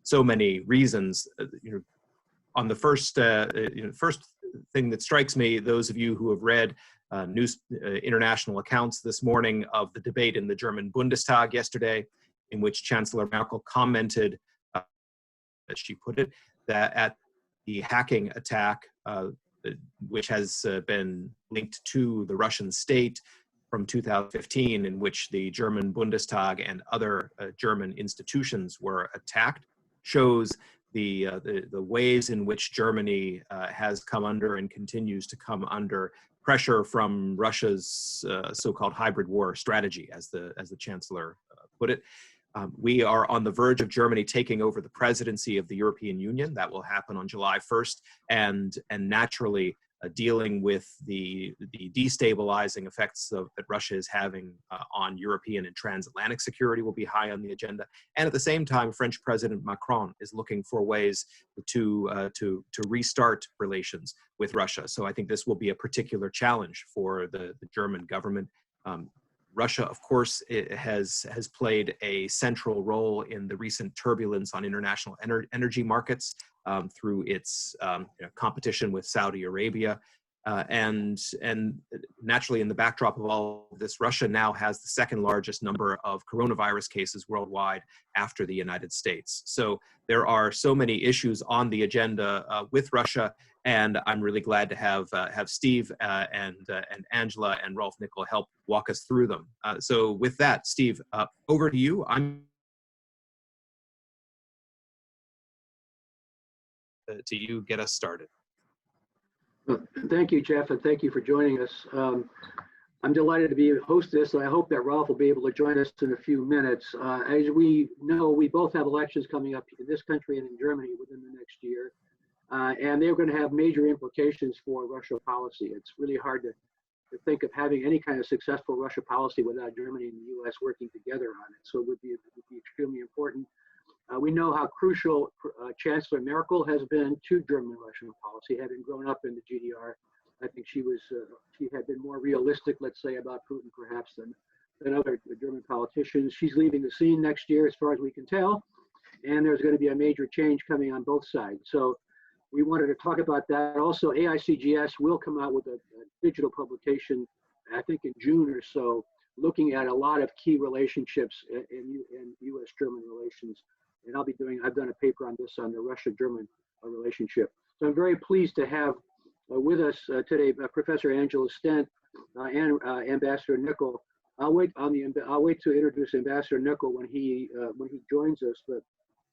so many reasons. On the first thing that strikes me, those of you who have read international accounts this morning of the debate in the German Bundestag yesterday, in which Chancellor Merkel commented, as she put it, that at the hacking attack, which has been linked to the Russian state from 2015, in which the German Bundestag and other German institutions were attacked, shows the ways in which Germany has come under and continues to come under pressure from Russia's so-called hybrid war strategy, as the Chancellor put it. We are on the verge of Germany taking over the presidency of the European Union. That will happen on July 1st, and naturally dealing with the destabilizing effects that Russia is having on European and transatlantic security will be high on the agenda. And at the same time, French President Macron is looking for ways to restart relations with Russia. So I think this will be a particular challenge for the German government. Russia, of course, has played a central role in the recent turbulence on international energy markets through its competition with Saudi Arabia. And naturally, in the backdrop of all of this, Russia now has the second largest number of coronavirus cases worldwide after the United States. So there are so many issues on the agenda with Russia, and I'm really glad to have Steve and Angela and Rolf Nikel help walk us through them. So with that, Steve, over to you. To you, get us started. Thank you, Jeff, and thank you for joining us. I'm delighted to be a host of this, and I hope that Rolf will be able to join us in a few minutes. As we know, we both have elections coming up in this country and in Germany within the next year, and they're going to have major implications for Russia policy. It's really hard to think of having any kind of successful Russia policy without Germany and the U.S. working together on it, so it would be extremely important. We know how crucial Chancellor Merkel has been to German-Russian policy, having grown up in the GDR. I think she had been more realistic, let's say, about Putin perhaps than other German politicians. She's leaving the scene next year, as far as we can tell, and there's going to be a major change coming on both sides. So we wanted to talk about that. Also, AICGS will come out with a digital publication, I think in June or so, looking at a lot of key relationships in U.S.-German relations. And I've done a paper on this, on the Russia-German relationship. So I'm very pleased to have with us today Professor Angela Stent and Ambassador Nikel. I'll wait to introduce Ambassador Nikel when he joins us. But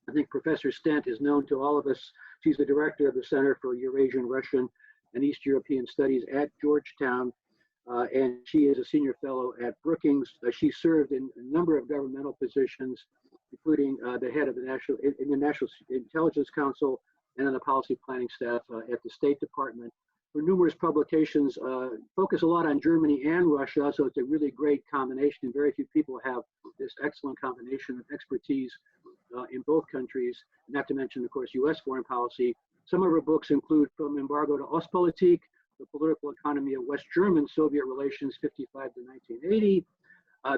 I think Professor Stent is known to all of us. She's the director of the Center for Eurasian, Russian, and East European Studies at Georgetown, and she is a senior fellow at Brookings. She served in a number of governmental positions, including the head of the National Intelligence Council and on the policy planning staff at the State Department. Her numerous publications focus a lot on Germany and Russia, so it's a really great combination. Very few people have this excellent combination of expertise in both countries, not to mention, of course, U.S. foreign policy. Some of her books include From Embargo to Ostpolitik, The Political Economy of West German-Soviet Relations, 55 to 1980.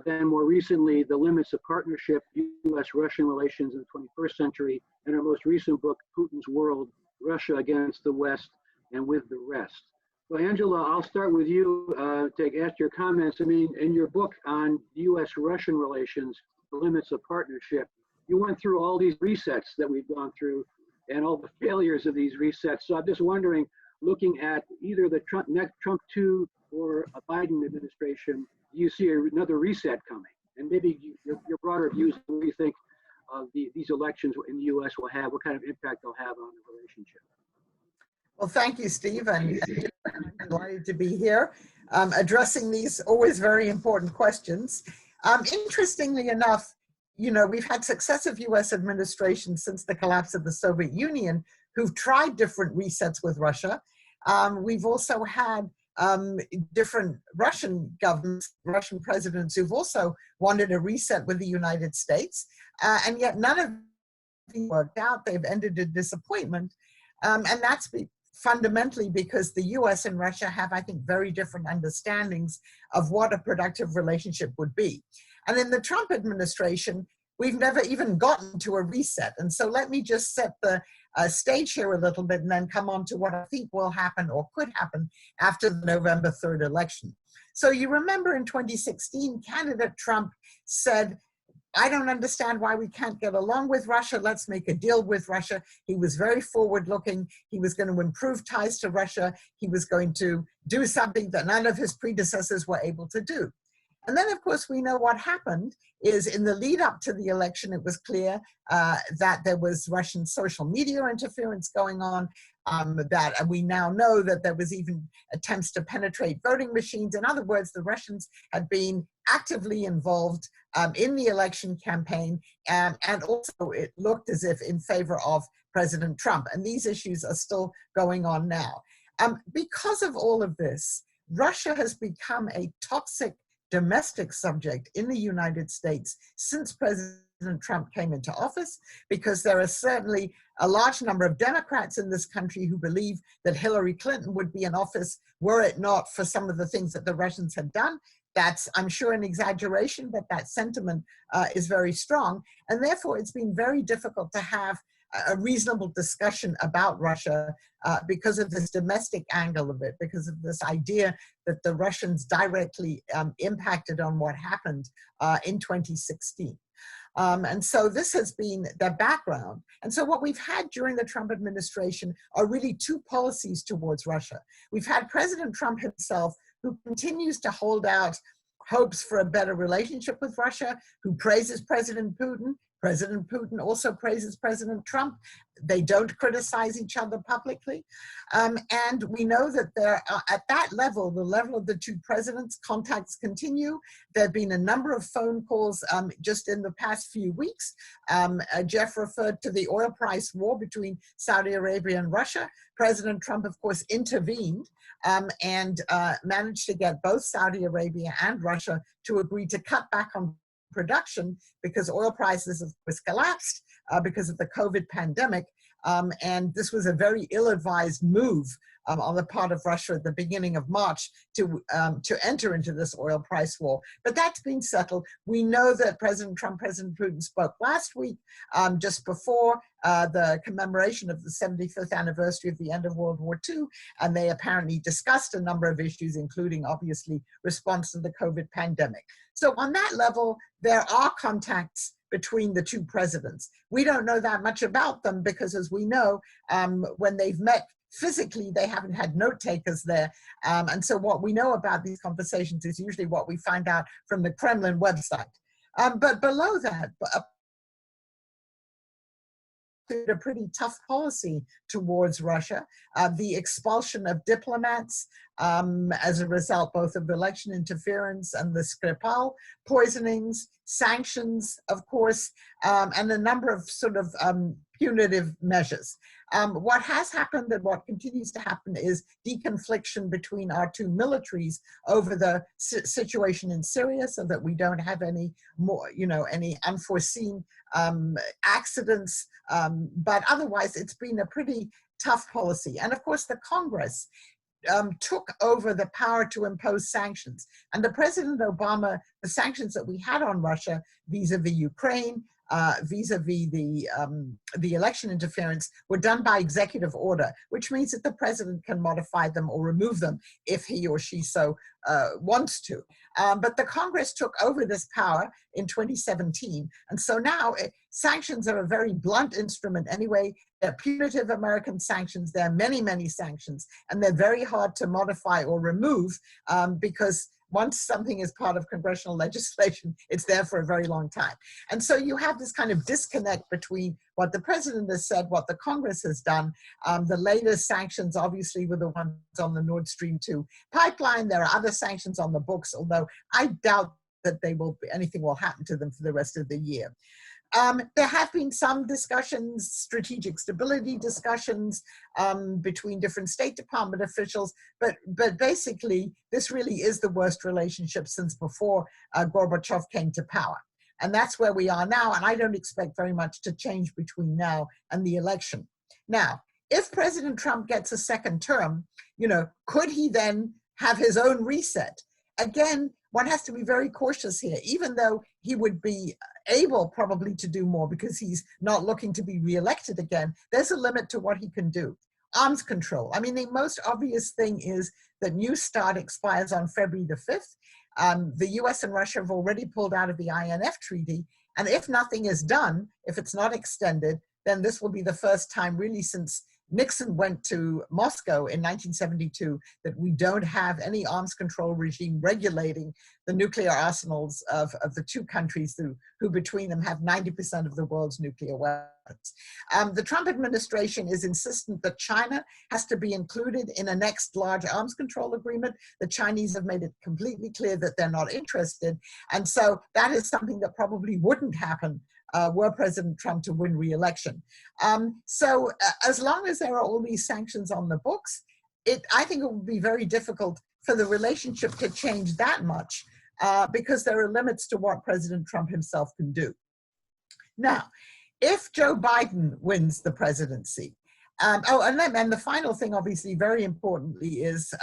Then more recently, The Limits of Partnership, U.S.-Russian Relations in the 21st Century, and our most recent book, Putin's World, Russia Against the West and With the Rest. So Angela, I'll start with you to ask your comments. I mean, in your book on U.S.-Russian relations, The Limits of Partnership, you went through all these resets that we've gone through and all the failures of these resets. So I'm just wondering, looking at either the Trump 2 or a Biden administration, do you see another reset coming? And maybe your broader views, what do you think these elections in the U.S. will have, what kind of impact they'll have on the relationship? Well, thank you, Steve, and I'm delighted to be here addressing these always very important questions. Interestingly enough, you know, we've had successive U.S. administrations since the collapse of the Soviet Union who've tried different resets with Russia. We've also had different Russian governments, Russian presidents who've also wanted a reset with the United States, and yet none of them worked out. They've ended in disappointment, and that's fundamentally because the US and Russia have, I think, very different understandings of what a productive relationship would be. And in the Trump administration, we've never even gotten to a reset. And so let me just set the stage here a little bit and then come on to what I think will happen or could happen after the November 3rd election. So you remember in 2016, candidate Trump said, I don't understand why we can't get along with Russia. Let's make a deal with Russia. He was very forward-looking. He was going to improve ties to Russia. He was going to do something that none of his predecessors were able to do. And then, of course, we know what happened is in the lead up to the election, it was clear that there was Russian social media interference going on, that we now know that there was even attempts to penetrate voting machines. In other words, the Russians had been actively involved in the election campaign, and also it looked as if in favor of President Trump. And these issues are still going on now. Because of all of this, Russia has become a toxic domestic subject in the United States since President Trump came into office, because there are certainly a large number of Democrats in this country who believe that Hillary Clinton would be in office were it not for some of the things that the Russians had done. That's, I'm sure, an exaggeration, but that sentiment is very strong. And therefore, it's been very difficult to have a reasonable discussion about Russia because of this domestic angle of it, because of this idea that the Russians directly impacted on what happened in 2016. And so this has been the background. And so what we've had during the Trump administration are really two policies towards Russia. We've had President Trump himself, who continues to hold out hopes for a better relationship with Russia, who praises President Putin. President Putin also praises President Trump. They don't criticize each other publicly. And we know that there are, at that level, the level of the two presidents, contacts continue. There have been a number of phone calls just in the past few weeks. Jeff referred to the oil price war between Saudi Arabia and Russia. President Trump, of course, intervened and managed to get both Saudi Arabia and Russia to agree to cut back on production because oil prices, of course, collapsed because of the COVID pandemic. And this was a very ill-advised move on the part of Russia at the beginning of March to enter into this oil price war. But that's been settled. We know that President Trump, President Putin spoke last week, just before the commemoration of the 75th anniversary of the end of World War II, and they apparently discussed a number of issues, including, obviously, response to the COVID pandemic. So on that level, there are contacts between the two presidents. We don't know that much about them because, as we know, when they've met physically, they haven't had note takers there. And so what we know about these conversations is usually what we find out from the Kremlin website. But below that, a pretty tough policy towards Russia, the expulsion of diplomats as a result both of election interference and the Skripal poisonings, sanctions, of course, and a number of sort of punitive measures. What has happened and what continues to happen is deconfliction between our two militaries over the situation in Syria, so that we don't have any more, any unforeseen accidents. But otherwise, it's been a pretty tough policy. And of course, the Congress took over the power to impose sanctions. Under President Obama, the sanctions that we had on Russia vis-a-vis Ukraine, vis-a-vis the election interference were done by executive order, which means that the president can modify them or remove them if he or she so wants to. But the Congress took over this power in 2017. And so now sanctions are a very blunt instrument anyway. They're punitive American sanctions. There are many, many sanctions, and they're very hard to modify or remove because once something is part of congressional legislation, it's there for a very long time. And so you have this kind of disconnect between what the president has said, what the Congress has done. The latest sanctions, obviously, were the ones on the Nord Stream 2 pipeline. There are other sanctions on the books, although I doubt that anything will happen to them for the rest of the year. There have been some discussions, strategic stability discussions between different State Department officials, but basically this really is the worst relationship since before Gorbachev came to power. And that's where we are now, and I don't expect very much to change between now and the election. Now, if President Trump gets a second term, could he then have his own reset? Again, one has to be very cautious here. Even though he would be able probably to do more because he's not looking to be reelected again, there's a limit to what he can do. Arms control. I mean, the most obvious thing is that New START expires on February the 5th. The US and Russia have already pulled out of the INF treaty. And if nothing is done, if it's not extended, then this will be the first time really since Nixon went to Moscow in 1972 that we don't have any arms control regime regulating the nuclear arsenals of the two countries who between them have 90% of the world's nuclear weapons. The Trump administration is insistent that China has to be included in a next large arms control agreement. The Chinese have made it completely clear that they're not interested. And so that is something that probably wouldn't happen were President Trump to win re-election. So as long as there are all these sanctions on the books, I think it would be very difficult for the relationship to change that much because there are limits to what President Trump himself can do. Now, if Joe Biden wins the presidency, and the final thing, obviously, very importantly, is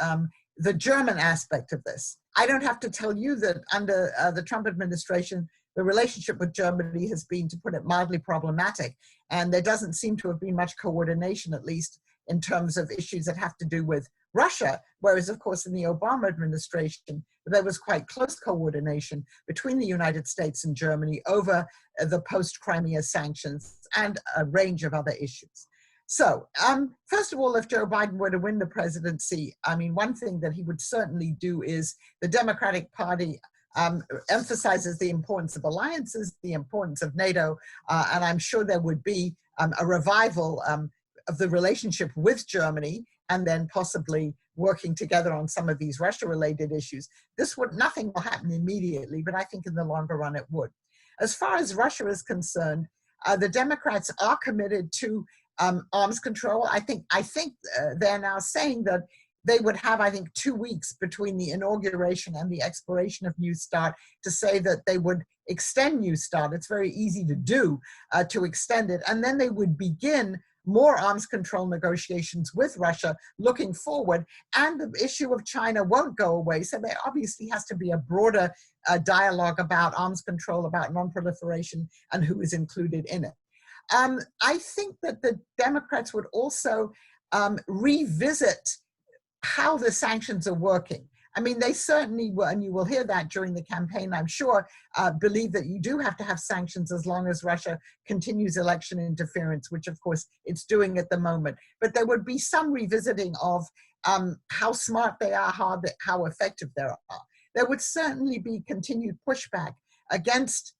the German aspect of this. I don't have to tell you that under the Trump administration, the relationship with Germany has been, to put it mildly, problematic. And there doesn't seem to have been much coordination, at least in terms of issues that have to do with Russia. Whereas, of course, in the Obama administration, there was quite close coordination between the United States and Germany over the post-Crimea sanctions and a range of other issues. So, first of all, if Joe Biden were to win the presidency, I mean, one thing that he would certainly do is the Democratic Party emphasizes the importance of alliances, the importance of NATO, and I'm sure there would be a revival of the relationship with Germany, and then possibly working together on some of these Russia-related issues. Nothing will happen immediately, but I think in the longer run it would. As far as Russia is concerned, the Democrats are committed to arms control. I think they're now saying that they would have, I think, 2 weeks between the inauguration and the expiration of New START to say that they would extend New START. It's very easy to do, to extend it. And then they would begin more arms control negotiations with Russia looking forward. And the issue of China won't go away. So there obviously has to be a broader dialogue about arms control, about non-proliferation, and who is included in it. I think that the Democrats would also revisit how the sanctions are working. I mean, they certainly will, and you will hear that during the campaign, I'm sure, believe that you do have to have sanctions as long as Russia continues election interference, which of course it's doing at the moment. But there would be some revisiting of how smart they are, how effective they are. There would certainly be continued pushback against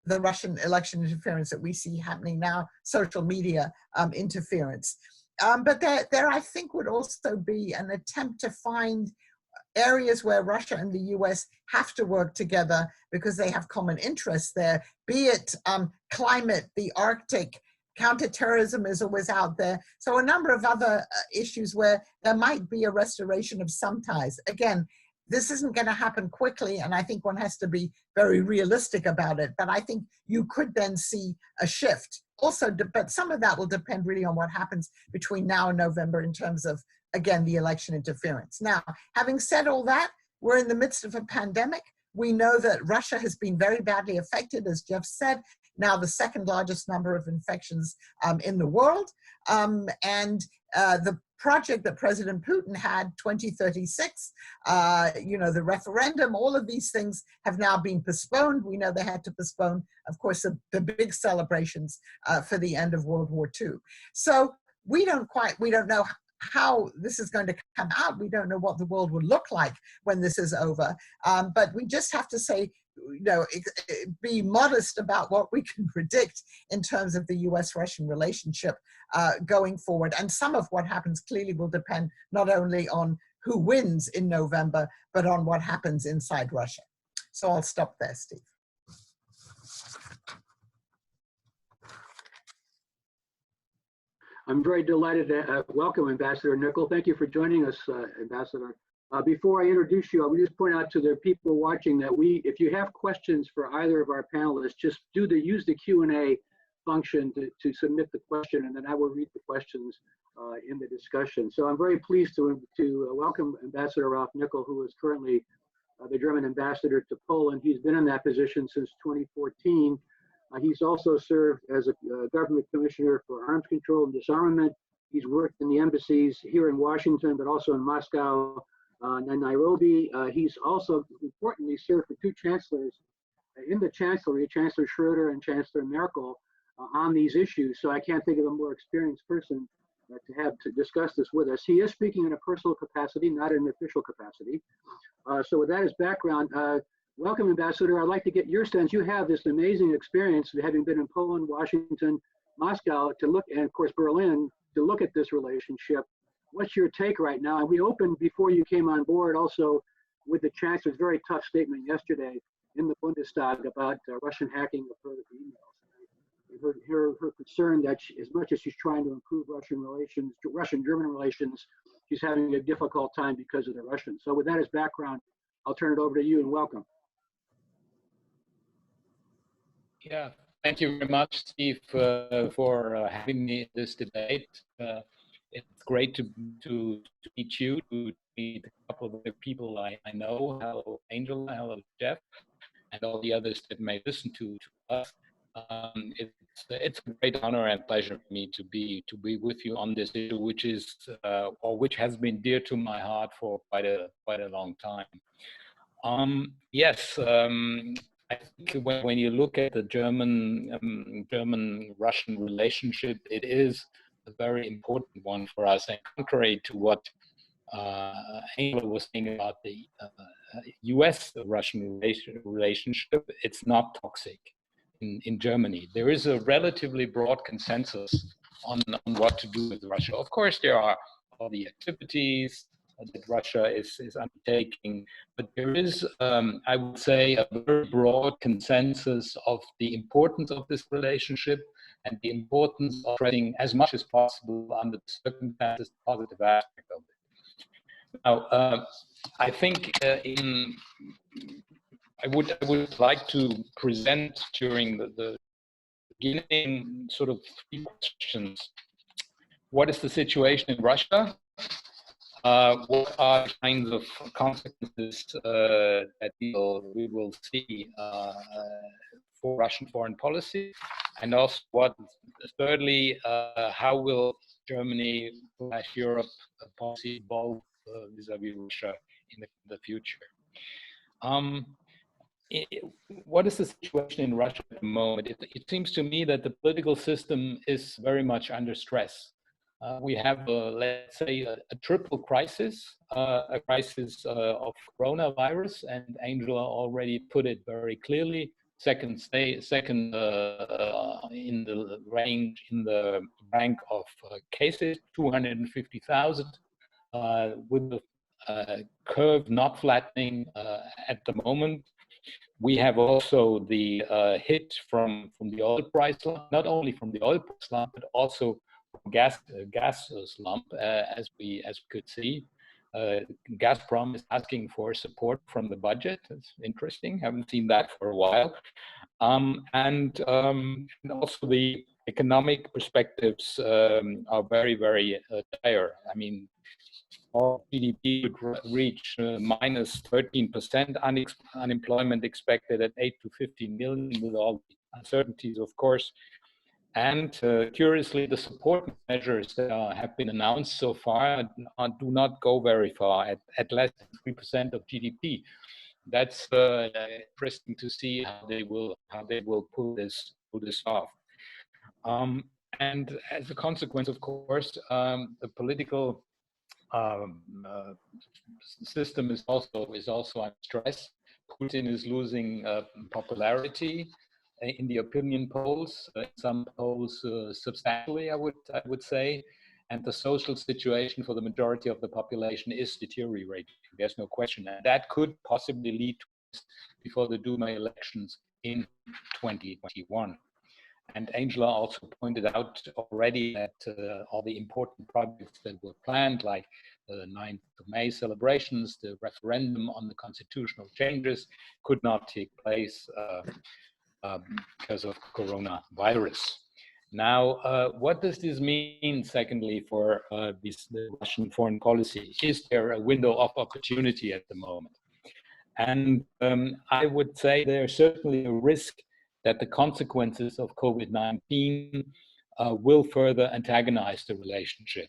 the Russian election interference that we see happening now, social media interference. But there, I think, would also be an attempt to find areas where Russia and the US have to work together because they have common interests there, be it climate, the Arctic, counterterrorism is always out there. So a number of other issues where there might be a restoration of some ties. Again, this isn't going to happen quickly, and I think one has to be very realistic about it. But I think you could then see a shift. Also, but some of that will depend really on what happens between now and November in terms of, again, the election interference. Now, having said all that, we're in the midst of a pandemic. We know that Russia has been very badly affected, as Jeff said, now the second largest number of infections in the world. And the project that President Putin had, 2036, the referendum, all of these things have now been postponed. We know they had to postpone, of course, the big celebrations for the end of World War II. So we don't know how this is going to come out. We don't know what the world would look like when this is over. But we just have to say, be modest about what we can predict in terms of the US-Russian relationship going forward. And some of what happens clearly will depend not only on who wins in November, but on what happens inside Russia. So I'll stop there, Steve. I'm very delighted to welcome Ambassador Nikel. Thank you for joining us, Ambassador. Before I introduce you, I would just point out to the people watching that if you have questions for either of our panelists, just use the Q&A function to submit the question, and then I will read the questions in the discussion. So I'm very pleased to welcome Ambassador Rolf Nikel, who is currently the German ambassador to Poland. He's been in that position since 2014. He's also served as a government commissioner for arms control and disarmament. He's worked in the embassies here in Washington, but also in Moscow and Nairobi. He's also importantly served for two chancellors in the Chancellery, Chancellor Schroeder and Chancellor Merkel, on these issues. So I can't think of a more experienced person to have to discuss this with us. He is speaking in a personal capacity, not in an official capacity. So with that as background, welcome, Ambassador. I'd like to get your sense. You have this amazing experience of having been in Poland, Washington, Moscow to look, and of course Berlin, to look at this relationship. What's your take right now? And we opened before you came on board also with the Chancellor's very tough statement yesterday in the Bundestag about Russian hacking of her emails. Her concern that as much as she's trying to improve Russian-German relations, she's having a difficult time because of the Russians. So with that as background, I'll turn it over to you and welcome. Yeah, thank you very much, Steve, for having me in this debate. It's great to meet you, to meet a couple of other people I know. Hello, Angela, hello, Jeff, and all the others that may listen to us. It's a great honor and pleasure for me to be with you on this issue, which is which has been dear to my heart for quite a long time. Yes, I think when you look at the German-Russian relationship, it is a very important one for us. And contrary to what Angela was saying about the US-Russian relationship, it's not toxic in Germany. There is a relatively broad consensus on what to do with Russia. Of course, there are all the activities that Russia is undertaking, but there is, I would say, a very broad consensus of the importance of this relationship and the importance of spreading as much as possible under the circumstances, the positive aspect of it. Now, I think I would like to present during the beginning sort of three questions. What is the situation in Russia? What are the kinds of consequences that we will see for Russian foreign policy? And also, thirdly, how will Germany / Europe policy evolve vis-a-vis Russia in the future? What is the situation in Russia at the moment? It seems to me that the political system is very much under stress. We have, let's say, a triple crisis, a crisis of coronavirus, and Angela already put it very clearly. Second in the rank of cases, 250,000, with the curve not flattening at the moment. We have also the hit from the oil price slump, not only from the oil price slump, but also gas slump, as we could see. Gazprom is asking for support from the budget. It's interesting. Haven't seen that for a while. And also the economic perspectives are very, very dire. I mean, all GDP would reach minus 13%, unemployment expected at 8 to 15 million, with all the uncertainties, of course. And curiously, the support measures that have been announced so far do not go very far, at less than 3% of GDP. That's interesting to see how they will pull this off. And as a consequence, of course, the political system is also under stress. Putin is losing popularity in the opinion polls, some polls substantially, I would say, and the social situation for the majority of the population is deteriorating. There's no question, and that could possibly lead to before the Duma elections in 2021. And Angela also pointed out already that all the important projects that were planned, like the 9th of May celebrations, the referendum on the constitutional changes, could not take place because of coronavirus. Now, what does this mean, secondly, for the Russian foreign policy? Is there a window of opportunity at the moment? And I would say there's certainly a risk that the consequences of COVID-19 will further antagonize the relationship.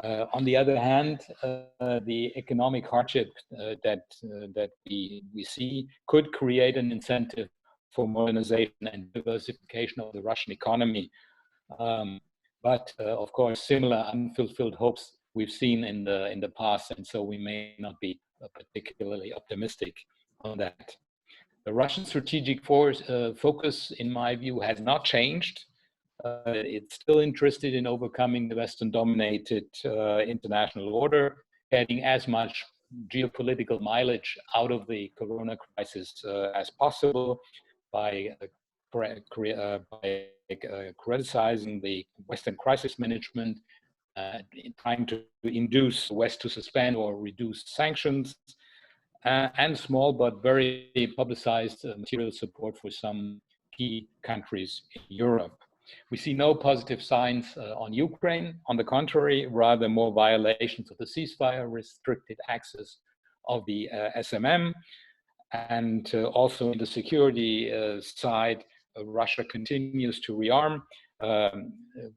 On the other hand, the economic hardship that we see could create an incentive for modernization and diversification of the Russian economy. But of course, similar unfulfilled hopes we've seen in the past, and so we may not be particularly optimistic on that. The Russian strategic focus, in my view, has not changed. It's still interested in overcoming the Western-dominated international order, getting as much geopolitical mileage out of the corona crisis as possible by criticizing the Western crisis management, trying to induce the West to suspend or reduce sanctions, and small but very publicized material support for some key countries in Europe. We see no positive signs on Ukraine. On the contrary, rather more violations of the ceasefire, restricted access of the SMM, and also in the security side, Russia continues to rearm.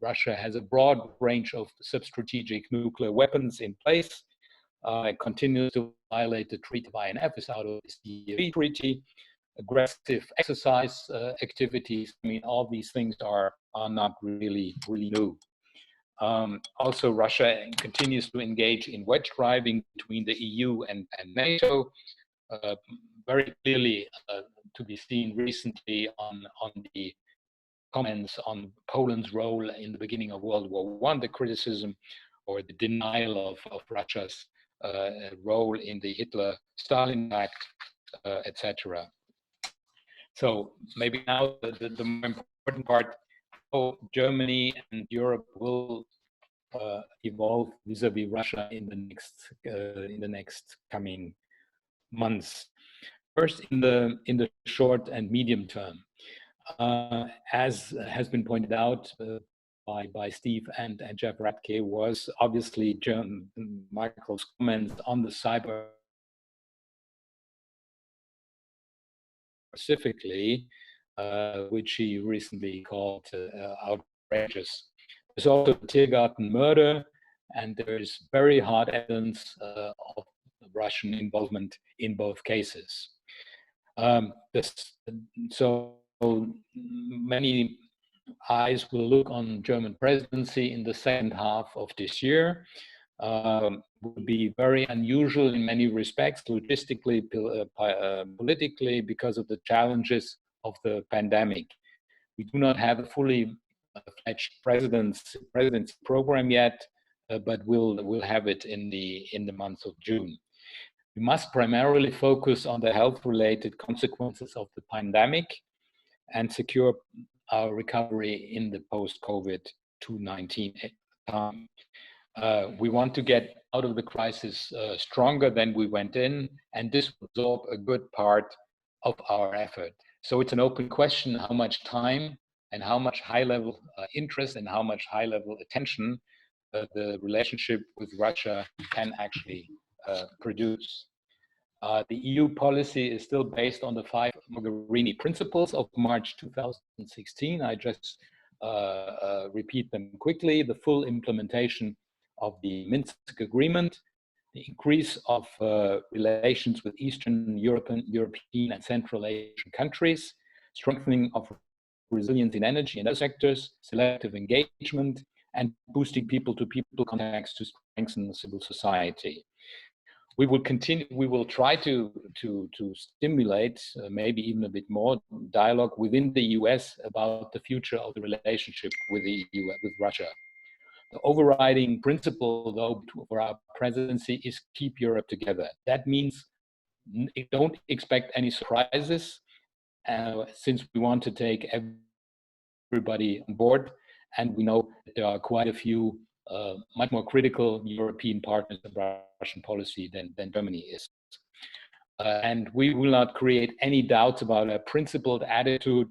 Russia has a broad range of sub-strategic nuclear weapons in place. It continues to violate the treaty of INF, is out of the treaty. Aggressive exercise activities. I mean, all these things are not really new. Also, Russia continues to engage in wedge driving between the EU and NATO. Very clearly to be seen recently on the comments on Poland's role in the beginning of World War I, the criticism or the denial of Russia's role in the Hitler-Stalin Pact, etc. So maybe now the more important part, how Germany and Europe will evolve vis-a-vis Russia in the next coming months. First, in the short and medium term, as has been pointed out by Steve and Jeff Radke, was obviously Michael's comments on the cyber specifically, which he recently called outrageous. There's also the Tiergarten murder, and there is very hard evidence of Russian involvement in both cases. So many eyes will look on German presidency in the second half of this year. Would be very unusual in many respects, logistically, politically, because of the challenges of the pandemic. We do not have a fully fledged presidency program yet, but we'll have it in the month of June. We must primarily focus on the health-related consequences of the pandemic and secure our recovery in the post-COVID-19 time. We want to get out of the crisis stronger than we went in, and this will absorb a good part of our effort. So it's an open question how much time and how much high-level interest and how much high-level attention the relationship with Russia can actually produce. The EU policy is still based on the 5 Mogherini principles of March 2016. I just repeat them quickly: the full implementation of the Minsk Agreement, the increase of relations with Eastern European and Central Asian countries, strengthening of resilience in energy and other sectors, selective engagement, and boosting people-to-people contacts to strengthen civil society. We will try to stimulate maybe even a bit more dialogue within the US about the future of the relationship with with Russia. The overriding principle, though, for our presidency is keep Europe together. That means don't expect any surprises, since we want to take everybody on board, and we know that there are quite a few much more critical European partners of Russian policy than Germany is. And we will not create any doubts about a principled attitude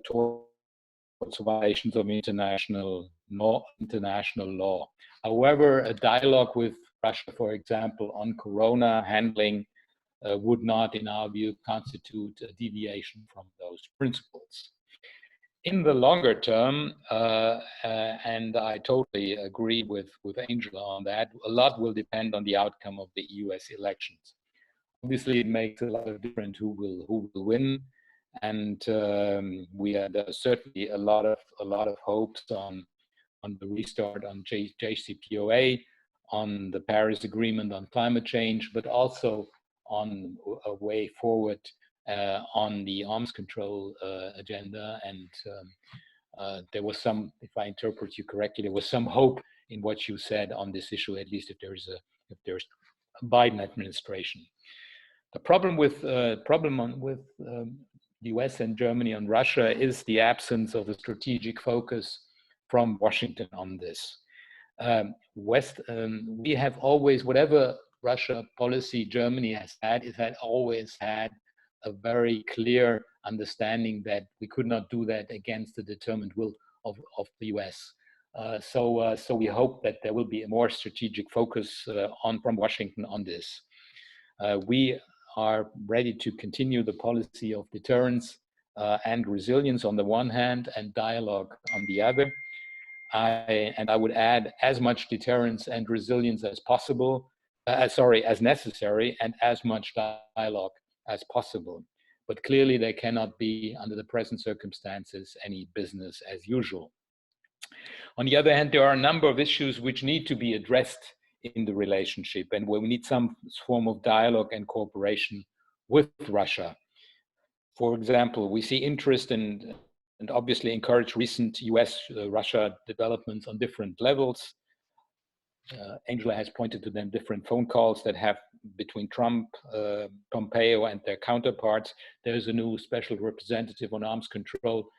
towards violations of international law. However, a dialogue with Russia, for example, on corona handling would not, in our view, constitute a deviation from those principles. In the longer term, and I totally agree with Angela on that, a lot will depend on the outcome of the US elections. Obviously, it makes a lot of difference who will win, and there's certainly a lot of hopes on the restart on JCPOA, on the Paris Agreement on climate change, but also on a way forward on the arms control agenda. And there was some, if I interpret you correctly, there was some hope in what you said on this issue, at least if there's a Biden administration. The problem with the US and Germany on Russia is the absence of a strategic focus from Washington on this. We have always, whatever Russia policy Germany has had, it had always had a very clear understanding that we could not do that against the determined will of the US. So we hope that there will be a more strategic focus from Washington on this. We are ready to continue the policy of deterrence and resilience on the one hand and dialogue on the other. And I would add as much deterrence and resilience as possible, as necessary, and as much dialogue as possible. But clearly there cannot be, under the present circumstances, any business as usual. On the other hand, there are a number of issues which need to be addressed in the relationship and where we need some form of dialogue and cooperation with Russia. For example, we see interest and obviously encourage recent US-Russia developments on different levels. Angela has pointed to them different phone calls that have between Trump, Pompeo, and their counterparts. There's a new special representative on arms control,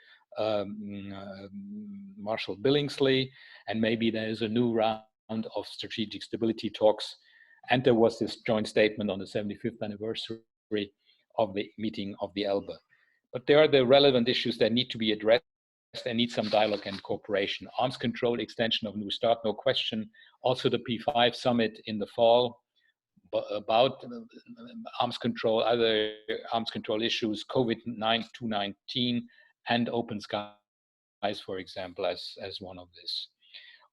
Marshall Billingsley, and maybe there's a new round of strategic stability talks. And there was this joint statement on the 75th anniversary of the meeting of the Elbe. But there are the relevant issues that need to be addressed and need some dialogue and cooperation. Arms control, extension of New START, no question. Also the P5 summit in the fall about arms control, other arms control issues, COVID-19 and open skies, for example, as one of this.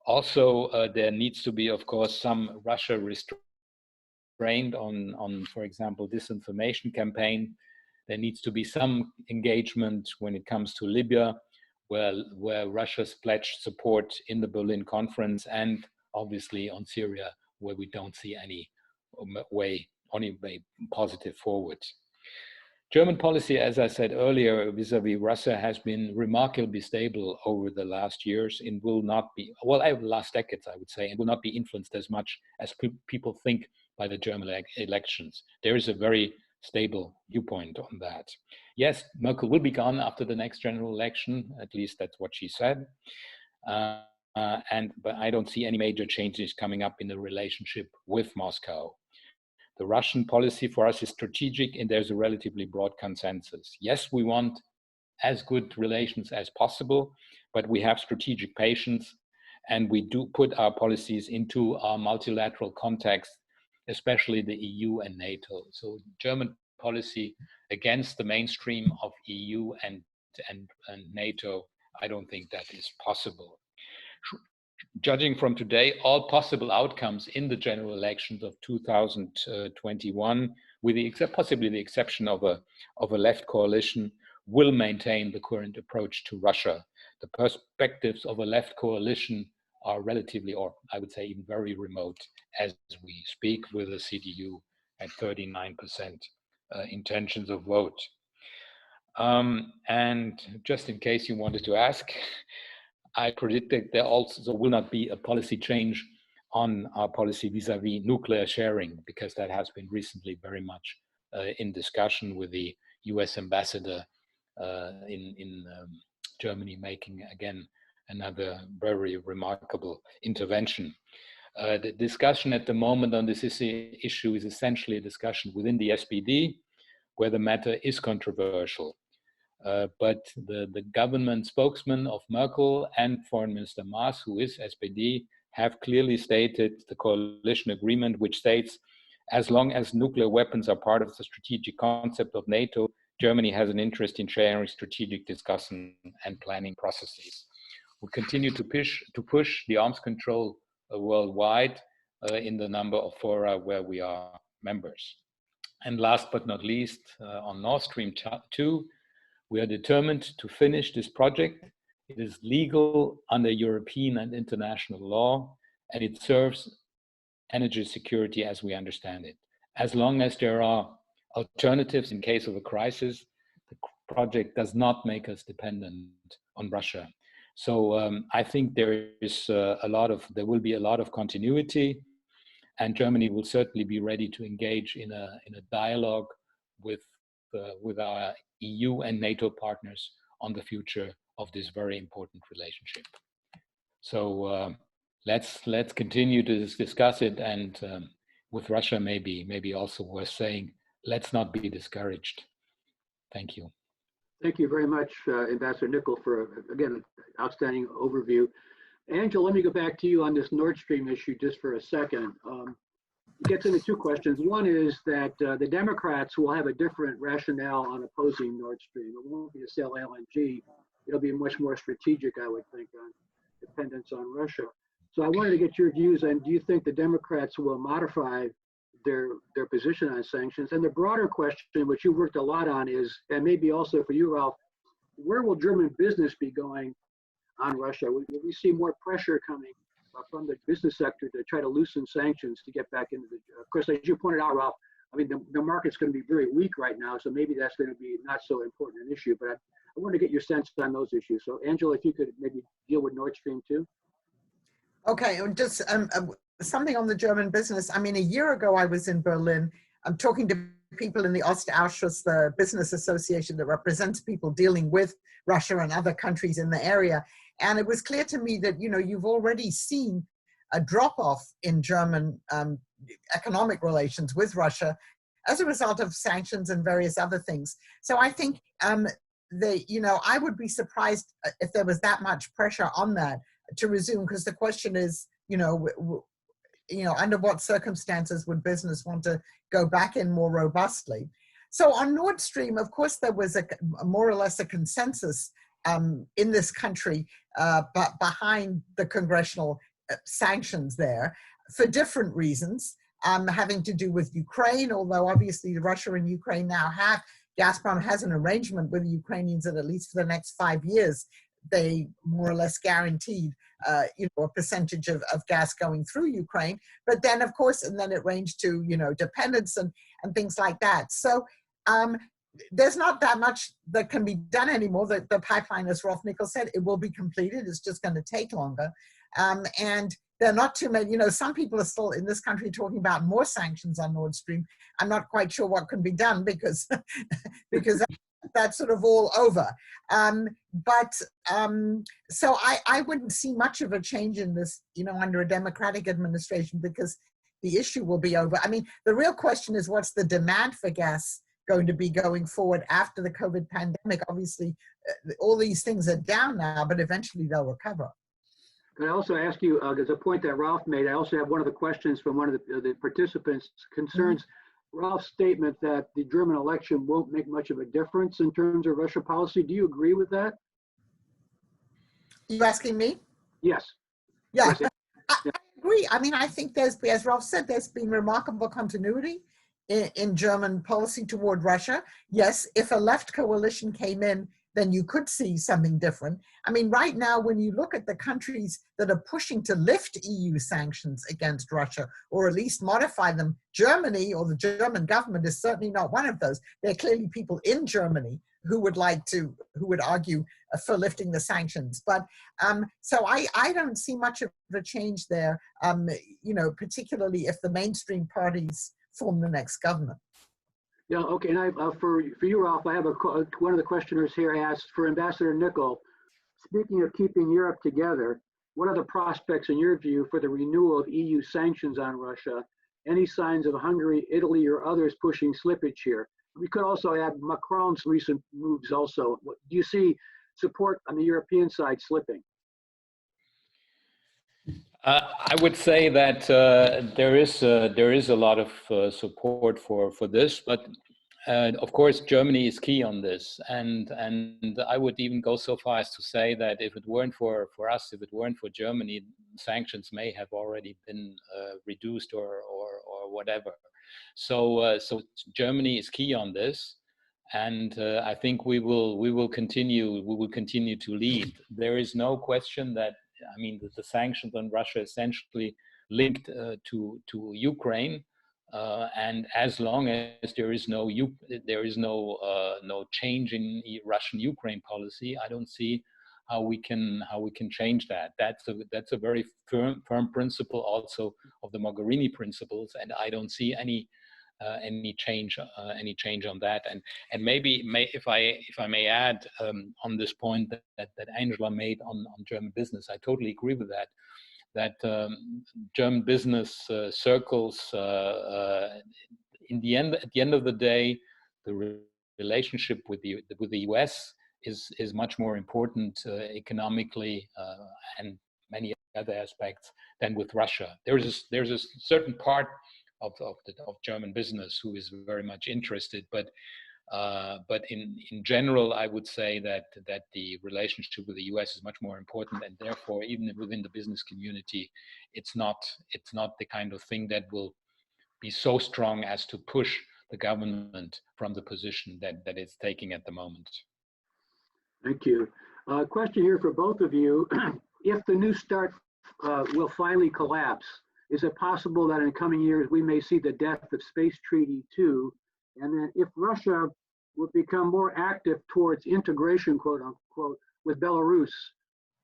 Also, there needs to be, of course, some Russia restraint on, for example, disinformation campaign. There needs to be some engagement when it comes to Libya, where Russia's pledged support in the Berlin conference, and obviously on Syria, where we don't see any way positive forward. German policy, as I said earlier, vis-a-vis Russia has been remarkably stable over the last years and will not be, well, last decades, I would say, and will not be influenced as much as people think by the German elections. There is a very stable viewpoint on that. Yes, Merkel will be gone after the next general election, at least that's what she said. But I don't see any major changes coming up in the relationship with Moscow. The Russian policy for us is strategic and there's a relatively broad consensus. Yes, we want as good relations as possible, but we have strategic patience and we do put our policies into our multilateral context, especially the EU and NATO. So German policy against the mainstream of EU and NATO, I don't think that is possible. Judging from today, all possible outcomes in the general elections of 2021, with possibly the exception of a left coalition, will maintain the current approach to Russia. The perspectives of a left coalition are relatively, or I would say even very remote as we speak, with a CDU at 39% intentions of vote. And just in case you wanted to ask, I predict that there also will not be a policy change on our policy vis-a-vis nuclear sharing, because that has been recently very much in discussion, with the US ambassador in Germany making again another very remarkable intervention. The discussion at the moment on this issue is essentially a discussion within the SPD, where the matter is controversial. But the government spokesman of Merkel and Foreign Minister Maas, who is SPD, have clearly stated the coalition agreement, which states as long as nuclear weapons are part of the strategic concept of NATO, Germany has an interest in sharing strategic discussion and planning processes. We continue to push the arms control worldwide in the number of fora where we are members. And last but not least, on Nord Stream 2, we are determined to finish this project. It is legal under European and international law, and it serves energy security as we understand it. As long as there are alternatives in case of a crisis, the project does not make us dependent on Russia. So I think there will be a lot of continuity, and Germany will certainly be ready to engage in a dialogue with our EU and NATO partners on the future of this very important relationship. So let's continue to discuss it, and with Russia maybe also worth saying, let's not be discouraged. Thank you. Thank you very much, Ambassador Nikel, for, again, outstanding overview. Angela, let me go back to you on this Nord Stream issue just for a second. It gets into two questions. One is that the Democrats will have a different rationale on opposing Nord Stream. It won't be to sell LNG. It'll be much more strategic, I would think, on dependence on Russia. So I wanted to get your views on, do you think the Democrats will modify their position on sanctions? And the broader question, which you've worked a lot on, is, and maybe also for you, Ralph, where will German business be going on Russia? Will we see more pressure coming from the business sector to try to loosen sanctions to get back into the, of course, as you pointed out, Ralph, I mean, the market's going to be very weak right now, so maybe that's going to be not so important an issue, but I want to get your sense on those issues. So Angela, if you could maybe deal with Nord Stream 2. Okay, just something on the German business. I mean, a year ago I was in Berlin. I'm talking to people in the Ostausschuss, the business association that represents people dealing with Russia and other countries in the area. And it was clear to me that, you know, you've already seen a drop-off in German economic relations with Russia as a result of sanctions and various other things. So I think I would be surprised if there was that much pressure on that to resume, because the question is, under what circumstances would business want to go back in more robustly? So on Nord Stream, of course, there was a more or less a consensus in this country, but behind the congressional sanctions there for different reasons, having to do with Ukraine, although obviously Russia and Ukraine now have, Gazprom has an arrangement with the Ukrainians that at least for the next 5 years, they more or less guaranteed, a percentage of gas going through Ukraine. But then, of course, and then it ranged to, dependence and things like that. So there's not that much that can be done anymore. The pipeline, as Rolf Nikel said, it will be completed. It's just going to take longer. And there are not too many, some people are still in this country talking about more sanctions on Nord Stream. I'm not quite sure what can be done because that's sort of all over. So I wouldn't see much of a change in this, under a Democratic administration, because the issue will be over. I mean, the real question is, what's the demand for gas going to be going forward after the COVID pandemic? Obviously, all these things are down now, but eventually they'll recover. Can I also ask you, there's a point that Ralph made. I also have one of the questions from one of the participants concerns Ralph's statement that the German election won't make much of a difference in terms of Russia policy. Do you agree with that? You asking me? Yes. Yeah, Yes. I agree. I mean, I think there's, as Ralph said, there's been remarkable continuity in German policy toward Russia. Yes, if a left coalition came in, then you could see something different. I mean, right now, when you look at the countries that are pushing to lift EU sanctions against Russia, or at least modify them, Germany or the German government is certainly not one of those. There are clearly people in Germany who would argue for lifting the sanctions. But so I don't see much of a change there, particularly if the mainstream parties form the next government. Yeah, okay, and for you, Ralph, I have one of the questioners here asked, for Ambassador Nikel, speaking of keeping Europe together, what are the prospects in your view for the renewal of EU sanctions on Russia? Any signs of Hungary, Italy, or others pushing slippage here? We could also add Macron's recent moves also. Do you see support on the European side slipping? I would say that there is a lot of support for this, but of course Germany is key on this, and I would even go so far as to say that if it weren't for us, if it weren't for Germany, sanctions may have already been reduced or whatever. So Germany is key on this, and I think we will continue to lead. There is no question that, I mean, the sanctions on Russia essentially linked to Ukraine, and as long as there is no change in Russian-Ukraine policy, I don't see how we can change that. That's a very firm principle also of the Mogherini principles, and I don't see any change on that. And maybe if I may add on this point that Angela made on German business, I totally agree with that. That German business circles, in the end, at the end of the day, the relationship with the US is much more important economically and many other aspects than with Russia. There's a certain part of German business who is very much interested, but in general, I would say that the relationship with the US is much more important, and therefore, even within the business community, it's not the kind of thing that will be so strong as to push the government from the position that it's taking at the moment. Thank you. Question here for both of you. If the New START will finally collapse, is it possible that in coming years we may see the death of Space Treaty 2? And then if Russia would become more active towards integration, quote unquote, with Belarus,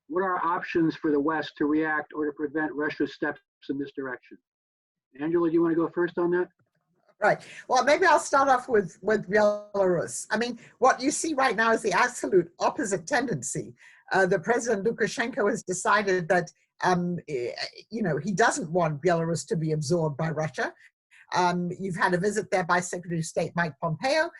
what are options for the West to react or to prevent Russia's steps in this direction? Angela, do you want to go first on that? Right. Well, maybe I'll start off with Belarus. I mean, what you see right now is the absolute opposite tendency. The President Lukashenko has decided that, he doesn't want Belarus to be absorbed by Russia. You've had a visit there by Secretary of State Mike Pompeo.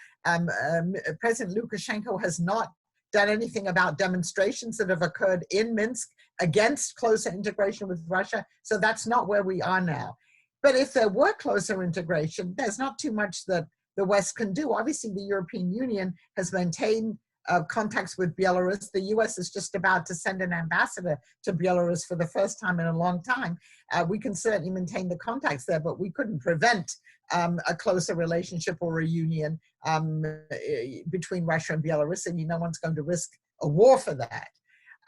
President Lukashenko has not done anything about demonstrations that have occurred in Minsk against closer integration with Russia. So that's not where we are now. But if there were closer integration, there's not too much that the West can do. Obviously, the European Union has maintained contacts with Belarus. The US is just about to send an ambassador to Belarus for the first time in a long time. We can certainly maintain the contacts there, but we couldn't prevent a closer relationship or a union between Russia and Belarus, and no one's going to risk a war for that.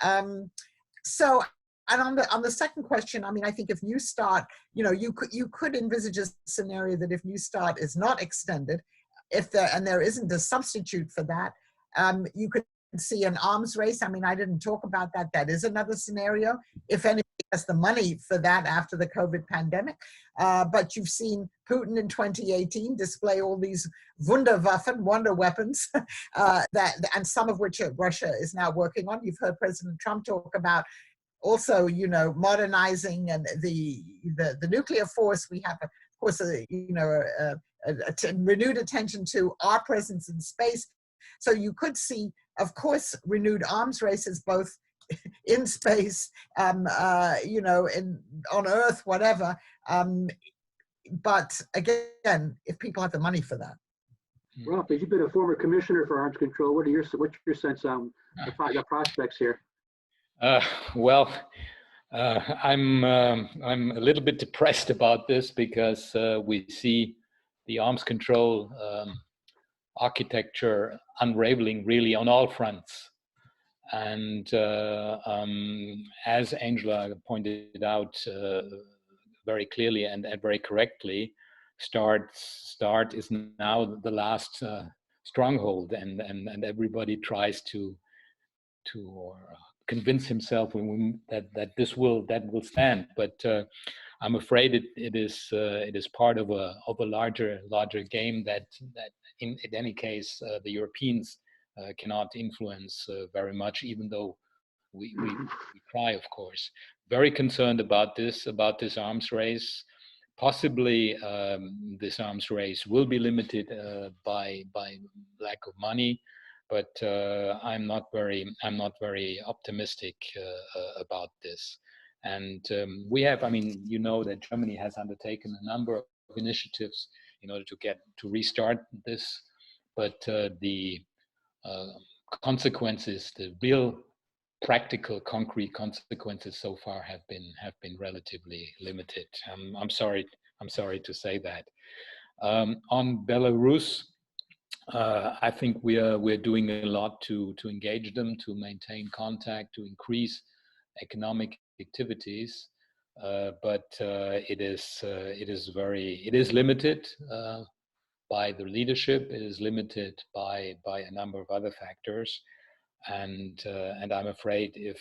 And on the second question, I mean, I think if New START, you could envisage a scenario that if New START is not extended, and there isn't a substitute for that, you could see an arms race. I mean, I didn't talk about that. That is another scenario, if anybody has the money for that after the COVID pandemic. But you've seen Putin in 2018 display all these Wunderwaffen, wonder weapons, and some of which Russia is now working on. You've heard President Trump talk about also, modernizing and the nuclear force. We have, of course, a renewed attention to our presence in space. So you could see, of course, renewed arms races, both in space, on Earth, whatever. But again, if people have the money for that. Rolf, you've been a former commissioner for arms control. What's your sense on the prospects here? I'm a little bit depressed about this because we see the arms control architecture unraveling really on all fronts. And as Angela pointed out very clearly and very correctly, START is now the last stronghold, and everybody tries to convince himself that this will stand, but I'm afraid it is part of a larger game that in any case the Europeans cannot influence very much, even though we try, of course. Very concerned about this arms race. Possibly this arms race will be limited by lack of money. But I'm not very optimistic about this. And we have, I mean, you know that Germany has undertaken a number of initiatives in order to restart this, but the consequences, the real practical, concrete consequences so far have been relatively limited. I'm sorry to say that. On Belarus, I think we're doing a lot to engage them, to maintain contact, to increase economic activities, but it is limited by the leadership. It is limited by a number of other factors, and I'm afraid if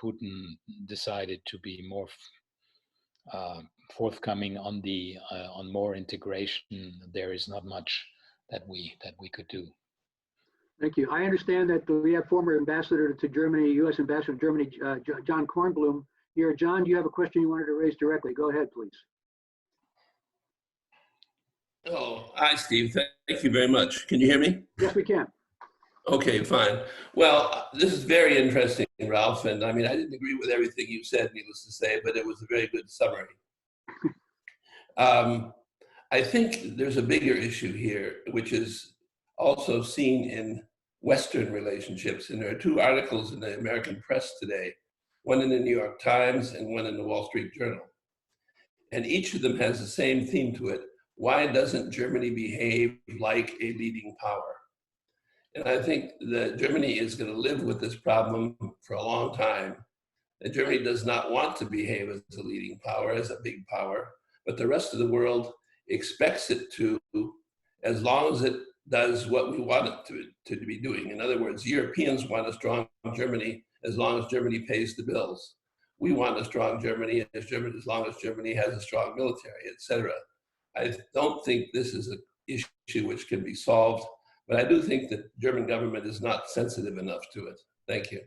Putin decided to be more forthcoming on more integration, there is not much that we could do. Thank you. I understand that we have former ambassador to Germany, U.S. ambassador to Germany, John Kornblum here. John, do you have a question you wanted to raise directly? Go ahead, please. Oh, hi, Steve. Thank you very much. Can you hear me? Yes, we can. Okay, fine. Well, this is very interesting, Ralph. And I mean, I didn't agree with everything you said, needless to say, but it was a very good summary. I think there's a bigger issue here, which is also seen in Western relationships. And there are two articles in the American press today, one in the New York Times and one in the Wall Street Journal. And each of them has the same theme to it. Why doesn't Germany behave like a leading power? And I think that Germany is going to live with this problem for a long time. That Germany does not want to behave as a leading power, as a big power, but the rest of the world expects it to, as long as it does what we want it to be doing. In other words, Europeans want a strong Germany as long as Germany pays the bills. We want a strong Germany as long as Germany has a strong military, etc. I don't think this is an issue which can be solved, but I do think that the German government is not sensitive enough to it. Thank you.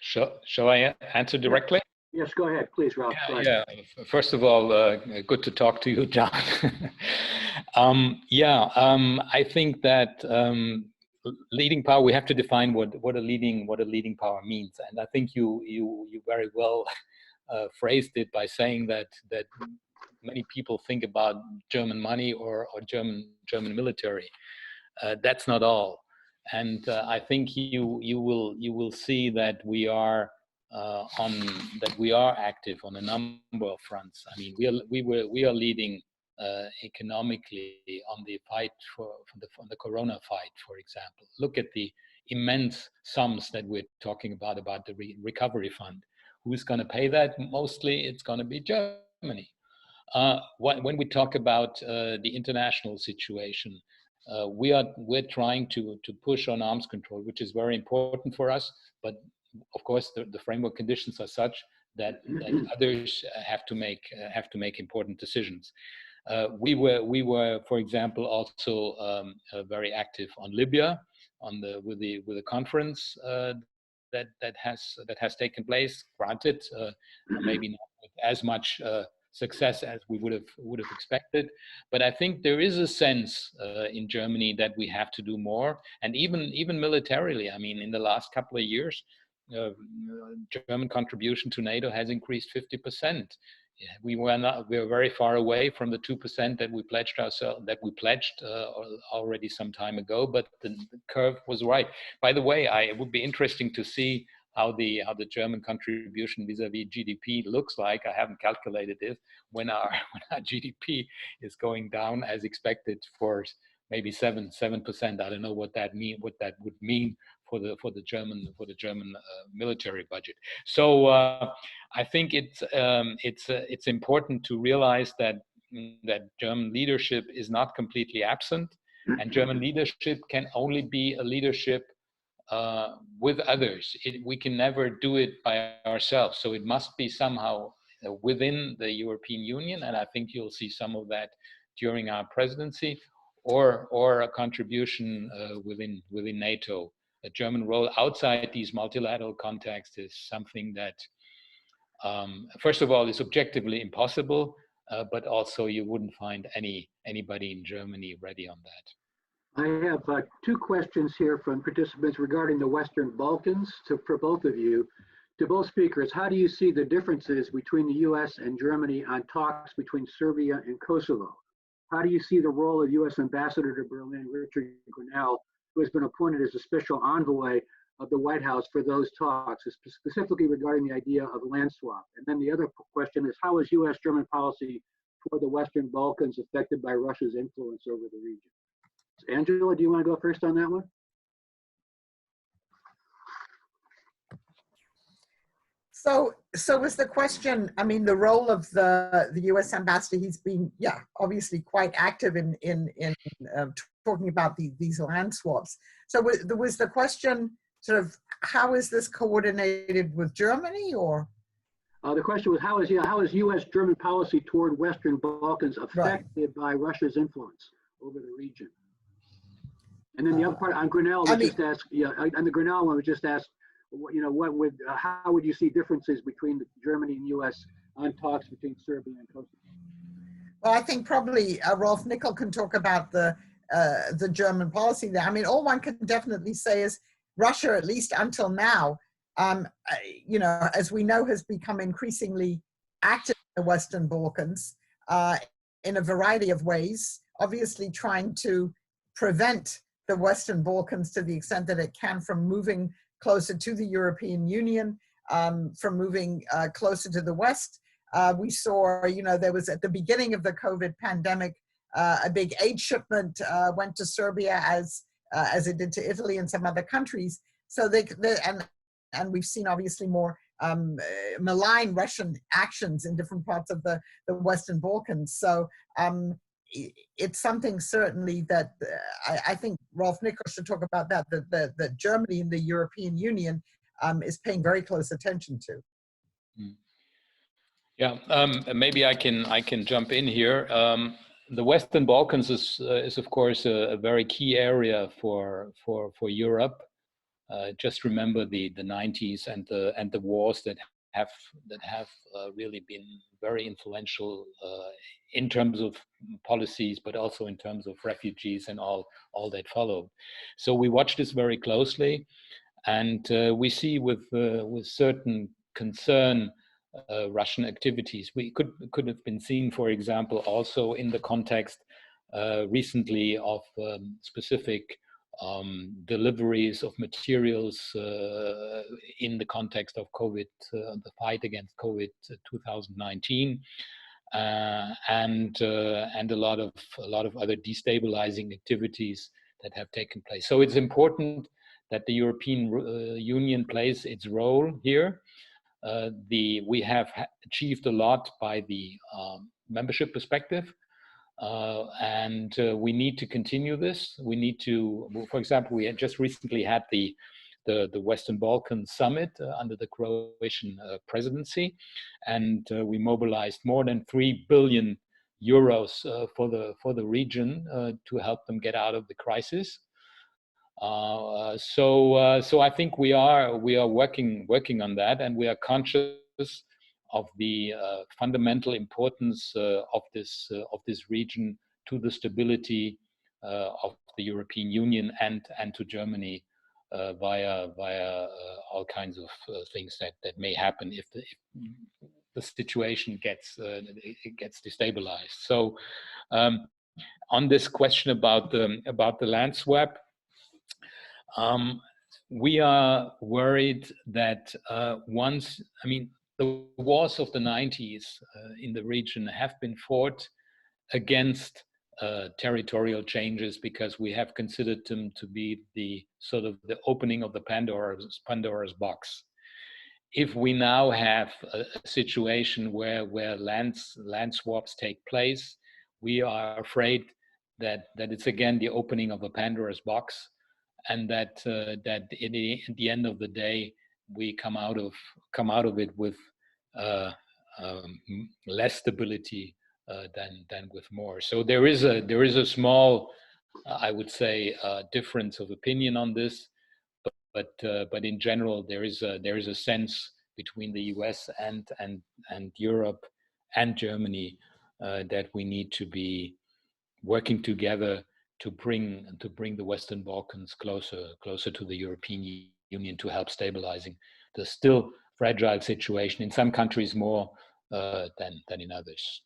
Shall I answer directly? Yes, go ahead, please, Ralph. Yeah. First of all, good to talk to you, John. I think that leading power, we have to define what a leading power means, and I think you very well phrased it by saying that many people think about German money or German military. That's not all, and I think you will see that we are active on a number of fronts. I mean, we are leading economically on the fight on the Corona fight, for example. Look at the immense sums that we're talking about the recovery fund. Who's going to pay that? Mostly, it's going to be Germany. When we talk about the international situation, we're trying to push on arms control, which is very important for us. But of course, the framework conditions are such that others have to make important decisions. We were, for example, also very active on Libya, with the conference that has taken place. Granted, maybe not with as much success as we would have expected, but I think there is a sense in Germany that we have to do more, and even militarily. I mean, in the last couple of years, German contribution to NATO has increased 50%. We were very far away from the 2% that we pledged ourselves, already some time ago, but the curve was right. By the way, it would be interesting to see how the German contribution vis-a-vis GDP looks like. I haven't calculated it when our GDP is going down as expected for maybe 7%. I don't know what that would mean for the German military budget. So I think it's important to realize that German leadership is not completely absent, and German leadership can only be a leadership with others. We can never do it by ourselves. So it must be somehow within the European Union, and I think you'll see some of that during our presidency, or a contribution within NATO. A German role outside these multilateral contexts is something that, first of all, is objectively impossible, but also you wouldn't find anybody in Germany ready on that. I have two questions here from participants regarding the Western Balkans for both of you. to both speakers, how do you see the differences between the U.S. and Germany on talks between Serbia and Kosovo? How do you see the role of U.S. Ambassador to Berlin, Richard Grenell, who has been appointed as a special envoy of the White House for those talks, specifically regarding the idea of land swap? And then the other question is, how is U.S.-German policy toward the Western Balkans affected by Russia's influence over the region? Angela, do you want to go first on that one? So was the question, I mean, the role of the U.S. ambassador, he's been, yeah, obviously quite active in talking about these land swaps. So was the question sort of, how is this coordinated with Germany, or? The question was, how is U.S.-German policy toward Western Balkans affected by Russia's influence over the region? And then the other part on Grenell, on the Grenell one, we just asked, you know, how would you see differences between Germany and U.S. on talks between Serbia and Kosovo? Well, I think probably Rolf Nikel can talk about the German policy there. I mean, all one can definitely say is Russia, at least until now, you know, as we know, has become increasingly active in the Western Balkans in a variety of ways, obviously trying to prevent the Western Balkans to the extent that it can from moving closer to the European Union, from moving closer to the West. We saw, you know, there was at the beginning of the COVID pandemic, a big aid shipment went to Serbia as it did to Italy and some other countries. So and we've seen obviously more malign Russian actions in different parts of the Western Balkans. So it's something certainly that I think Rolf Nikel should talk about that Germany and the European Union is paying very close attention to. Yeah, maybe I can jump in here. The Western Balkans is of course a very key area for Europe. Just remember the 90s and the wars that have really been very influential in terms of policies, but also in terms of refugees and all that followed. So we watch this very closely, and we see with certain concern Russian activities. We could have been seen, for example, also in the context recently of specific deliveries of materials in the context of COVID, the fight against COVID 2019, and a lot of other destabilizing activities that have taken place. So it's important that the European Union plays its role here. We have achieved a lot by the membership perspective. And we need to continue this. We need to, for example, we had just recently had the Western Balkans Summit under the Croatian presidency, and we mobilized more than 3 billion euros for the region to help them get out of the crisis. So I think we are working on that, and we are conscious of the fundamental importance of this region to the stability of the European Union and to Germany via all kinds of things that may happen if the situation gets destabilized. So on this question about the land swap, we are worried that once, I mean, the wars of the 90s in the region have been fought against territorial changes because we have considered them to be the sort of the opening of the Pandora's box. If we now have a situation where land swaps take place, we are afraid that it's again the opening of a Pandora's box, and that at the end of the day, we come out of it with less stability than with more. So there is a small, I would say, difference of opinion on this, but in general there is a sense between the U.S. and Europe and Germany that we need to be working together to bring the Western Balkans closer to the European Union to help stabilizing the still fragile situation. In some countries more than in others.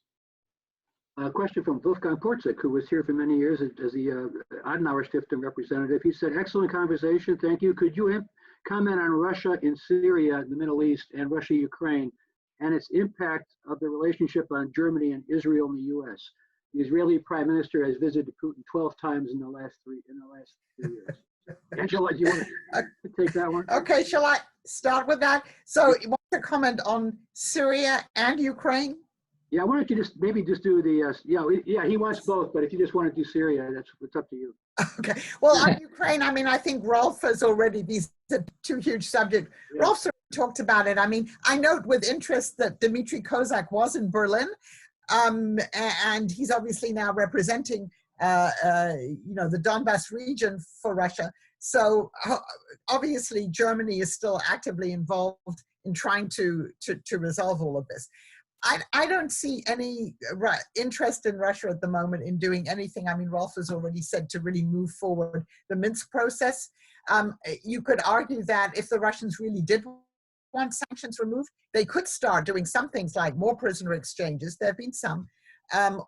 A question from Wolfgang Portzig, who was here for many years as the Adenauer Stiftung representative. He said, excellent conversation, thank you. Could you comment on Russia in Syria, the Middle East, and Russia-Ukraine, and its impact of the relationship on Germany and Israel and the U.S.? The Israeli Prime Minister has visited Putin 12 times in the last 3 years. Angela, do you want to take that one? Okay, shall I start with that? So you want to comment on Syria and Ukraine? Yeah, why don't you maybe just do the, he wants both, but if you just want to do Syria, it's up to you. Okay, well, on Ukraine, I mean, I think Rolf has already, these are two huge subjects. Yeah. Rolf's already talked about it. I mean, I note with interest that Dmitry Kozak was in Berlin, and he's obviously now representing, the Donbass region for Russia. So obviously Germany is still actively involved in trying to resolve all of this. I don't see any interest in Russia at the moment in doing anything. I mean, Rolf has already said to really move forward the Minsk process. You could argue that if the Russians really did want sanctions removed, they could start doing some things like more prisoner exchanges. There have been some,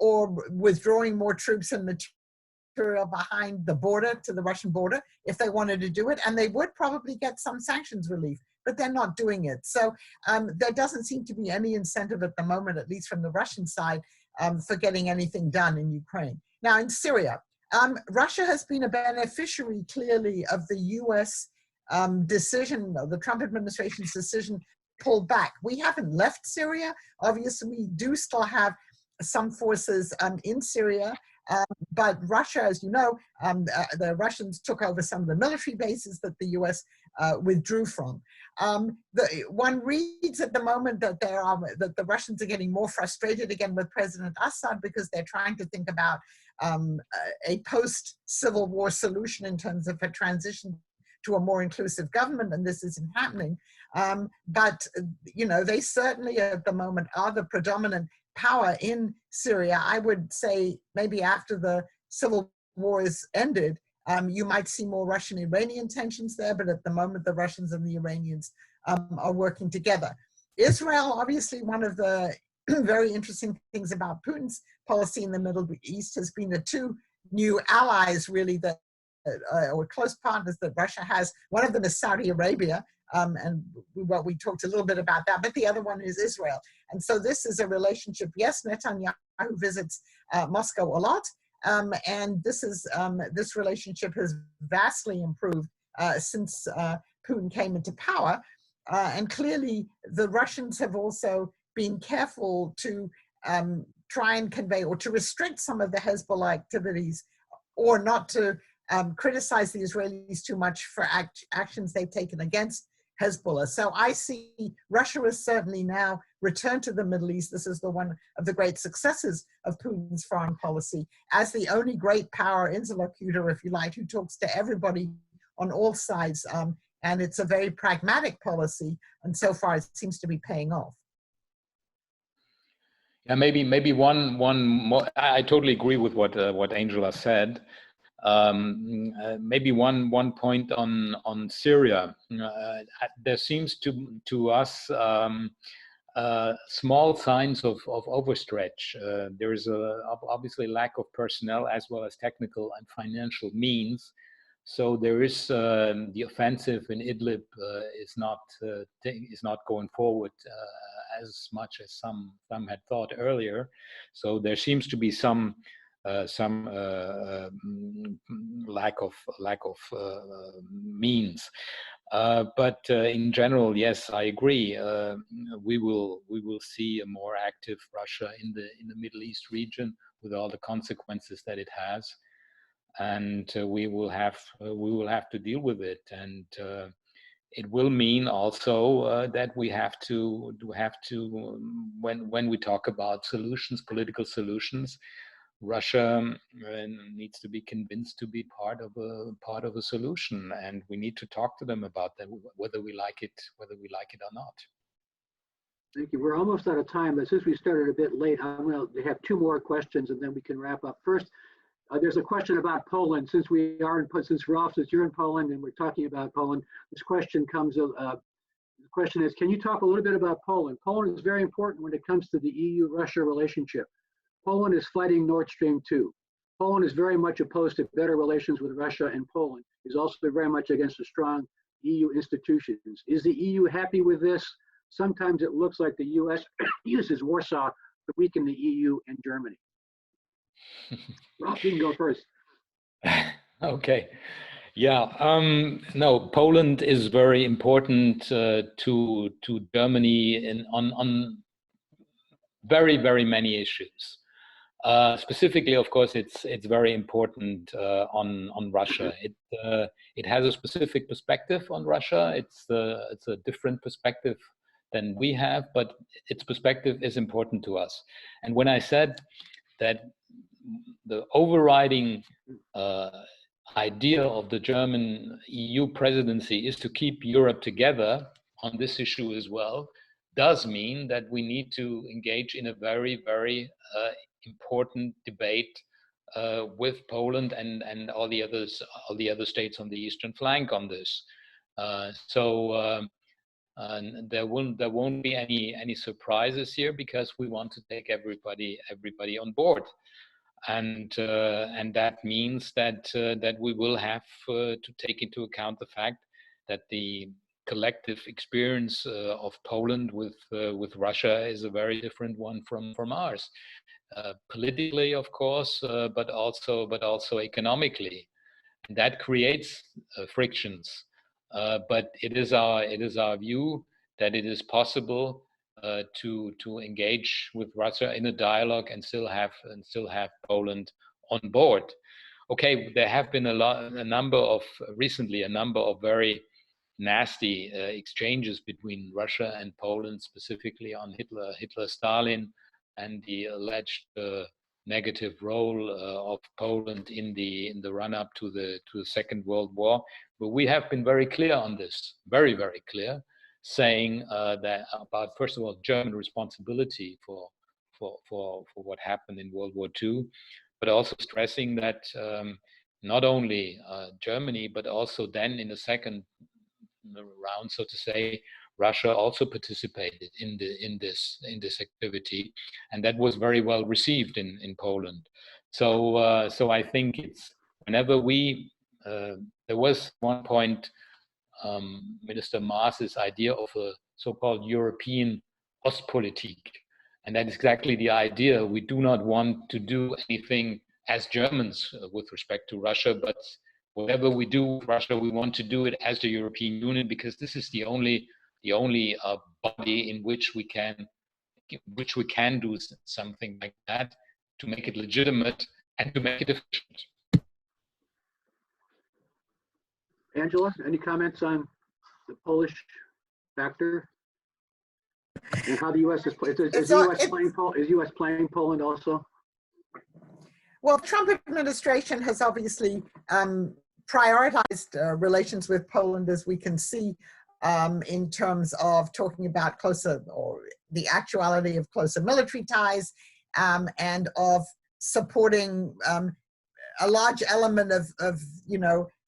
or withdrawing more troops and material behind the border to the Russian border if they wanted to do it, and they would probably get some sanctions relief, but they're not doing it. So there doesn't seem to be any incentive at the moment, at least from the Russian side, for getting anything done in Ukraine. Now in Syria, Russia has been a beneficiary clearly of the US decision, the Trump administration's decision to pull back. We haven't left Syria. Obviously, we do still have some forces in Syria, but Russia, as you know, the Russians took over some of the military bases that the US withdrew from. One reads at the moment that that the Russians are getting more frustrated again with President Assad because they're trying to think about a post-Civil War solution in terms of a transition to a more inclusive government, and this isn't happening. But they certainly at the moment are the predominant power in Syria. I would say maybe after the civil war is ended, you might see more Russian-Iranian tensions there, but at the moment the Russians and the Iranians are working together. Israel, obviously one of the very interesting things about Putin's policy in the Middle East has been the two new allies really that or close partners that Russia has. One of them is Saudi Arabia, and we talked a little bit about that, but the other one is Israel. And so this is a relationship. Yes, Netanyahu visits Moscow a lot, and this relationship has vastly improved since Putin came into power. And clearly the Russians have also been careful to try and convey or to restrict some of the Hezbollah activities, or not to criticize the Israelis too much for actions they've taken against Hezbollah. So I see Russia has certainly now returned to the Middle East. This is one of the great successes of Putin's foreign policy as the only great power interlocutor, if you like, who talks to everybody on all sides. And it's a very pragmatic policy, and so far it seems to be paying off. Yeah, maybe one more. I totally agree with what Angela said. Maybe one point on Syria. There seems to us small signs of overstretch. There is obviously lack of personnel as well as technical and financial means. So there is the offensive in Idlib is not going forward as much as some had thought earlier. So there seems to be some lack of means, but in general, yes, I agree. We will see a more active Russia in the Middle East region with all the consequences that it has, and we will have to deal with it, and it will mean also that we have to when we talk about solutions, political solutions, Russia needs to be convinced to be part of a solution, and we need to talk to them about that, whether we like it or not. Thank you. We're almost out of time, but since we started a bit late, I'm going to have two more questions, and then we can wrap up. First, there's a question about Poland. Since Rolf, since you're in Poland and we're talking about Poland, this question comes question is, can you talk a little bit about Poland? Poland is very important when it comes to the EU-Russia relationship. Poland is fighting Nord Stream 2. Poland is very much opposed to better relations with Russia, and Poland is also very much against a strong EU institutions. Is the EU happy with this? Sometimes it looks like the US uses Warsaw to weaken the EU and Germany. Rolf, you can go first. Okay. Yeah. No, Poland is very important to Germany on very, very many issues. Specifically, of course, it's very important on Russia. It has a specific perspective on Russia. It's a different perspective than we have, but its perspective is important to us. And when I said that the overriding idea of the German EU presidency is to keep Europe together on this issue as well, does mean that we need to engage in a very, very important debate with Poland and all the other states on the eastern flank on this. So there won't be any surprises here, because we want to take everybody on board. And that means that we will have to take into account the fact that the collective experience of Poland with Russia is a very different one from ours, politically, of course, but also economically, and that creates frictions. But it is our view that it is possible to engage with Russia in a dialogue and still have Poland on board. Okay, there have been recently a number of very nasty exchanges between Russia and Poland, specifically on Hitler-Stalin and the alleged negative role of Poland in the run-up to the Second World War. But we have been very clear on this, very, very clear, saying that about, first of all, German responsibility for what happened in World War II, but also stressing that not only Germany, but also then in the second round, so to say, Russia also participated in this activity, and that was very well received in Poland. So I think it's whenever there was one point Minister Maas's idea of a so-called European Ostpolitik, and that is exactly the idea. We do not want to do anything as Germans with respect to Russia, but whatever we do with Russia, we want to do it as the European Union, because this is the only body in which we can do something like that, to make it legitimate and to make it efficient. Angela, any comments on the Polish factor and how the U.S. is U.S. playing Poland also? Well, Trump administration has obviously prioritized relations with Poland, as we can see, in terms of talking about closer, or the actuality of closer military ties, and of supporting a large element of